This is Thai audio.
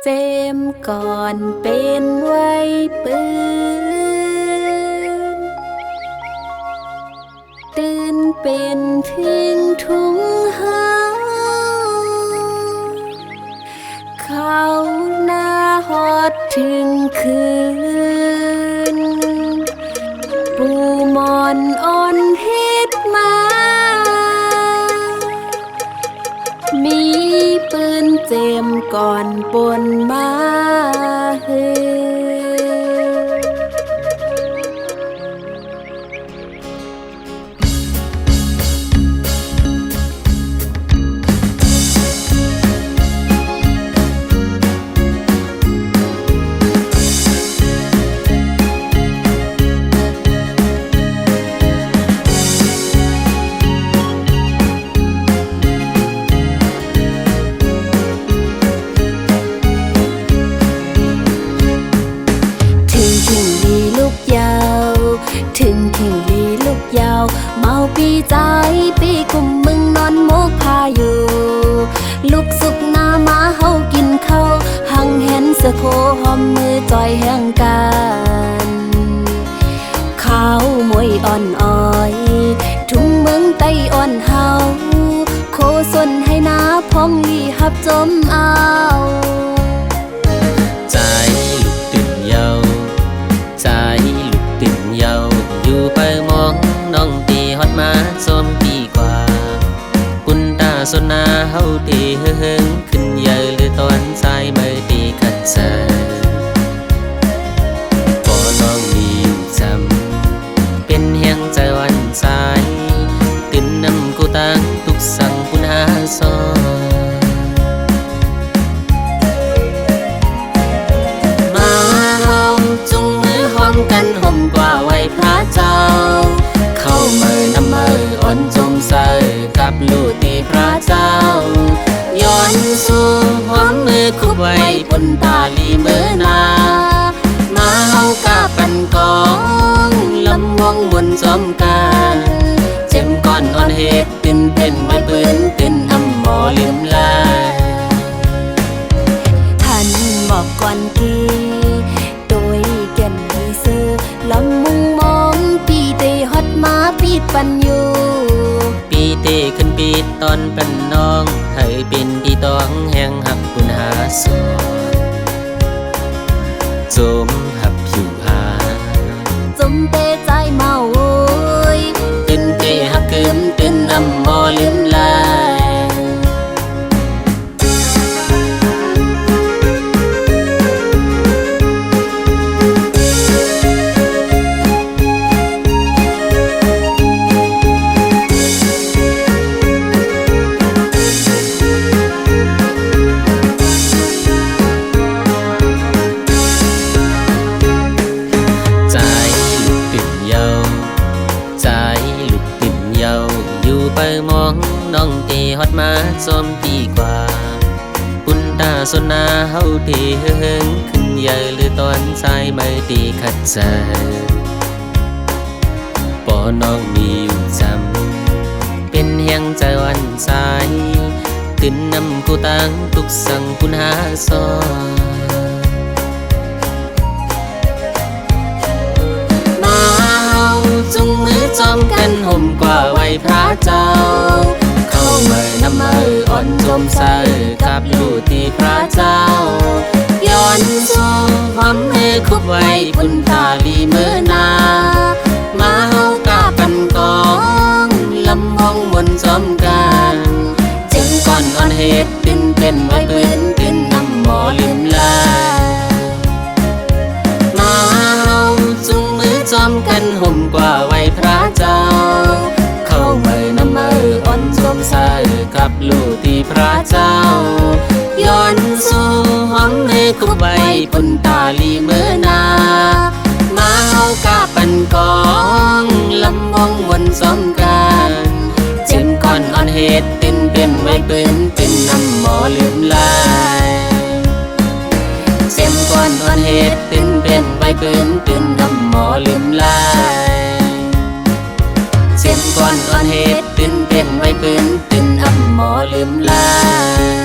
เจมก่อนเป็นไว้ปืนตื่นเป็นทิ้งทุ่งหาเขาหน้าฮอดถึงคืนปูมอนอ่อนเฮ็ดมามีปืนเจมก่อนปนมาเฮถึงขิงลีลูกยาวเมาปีใจปีกุมมึงนอนโมกพาอยู่ลูกสุกหน้ามาเฮากินข้าวหังเห็นเสือโคหอมมือจอยแห่งกันข้าวมวยอ่อนอ้อยทุ่งเมืองไต้อ่อนเฮาโคสนให้นาพองลีหับจมเอาใจลูกตื่นเยาใจลูกตื่นเยาอยู่ไปมองน้องตีฮอดมาส้มดีกว่ากุนตาสนนาเฮาตีเฮิงขึ้นเยอะหรือตอนสายเมื่อตีขัดใจพอน้องมีอยู่จำเป็นแห่งใจวันสายตื่นนำกูตั้งทุกสั่งปุณหาซอกันห่มกว่าไว้พระเจ้าเข้าเมื่อนำเมื่ออ่อนจมใส่กับลูกที่พระเจ้าย้อนสู่หอมมือคุบไว้บนตาลีเมื่อนามาเฮากะปันกองลำวงบนจอมกันเจ็มก่อนอ่อนเฮ็ดตื่นเป็นไว้ปืนตื่นอำหมอลืมลายท่านบอกก่อนกีลำมุงมองปีเตฮอดมาปีดปันอยู่ปีเตขึ้นปีดตอนเป็นน้องให้เป็นที่ต้องแห่งหักปุณหาสอนจมหับผิวหาจมเตใจเมาโอยตื่นเตหักเกิมตื่นนำมอลืมลายไปมองน้องตีฮอดมาส้มดีกว่าปุนตาสนนาเฮาตีเฮิงขึ้นใหญ่หรือตอนสายไม่ตีขัดใจปอน้องมีอยู่จำเป็นแห่งใจวันสายตื่นนำกูตั้งทุกสั่งปุนหาซอจุงมือจอมกันห่มกว่าไว้พระเจ้าเข้าเมื่อนำเมื่ออ่อนจมใส่กับลูกที่พระเจ้าย้อนสู่หอมให้คุบไว้บุญตาลีเมื่อนามาเฮากะปันกองลำห้องบนจอมกันจึงก่อนอ่อนเฮ็ดตื่นเป็นไว้ปืนตื่นนำหมอลืมลายจอมกันห่มกว่าไว้พระเจ้าเข้าเมื่อนำเมื่ออ่อนจมใส่กับลูกที่พระเจ้าย้อนสู่หอมให้คุบไว้บนตาลีเมื่อนามาเฮากะปันกองลำวงบนซ้อมกันเจ็มก่อนอ่อนเฮ็ดตื่นเป็นไว้ปืนเป็นนำหมอลืมลายเจ็มก่อนอ่อนเฮ็ดตื่นเป็นไว้ปืนตื่นนำหมอลืมลายเจ็มก่อนอ่อนเฮ็ดตื่นเป็นไว้ปืนตื่นอำหมอลืมลาย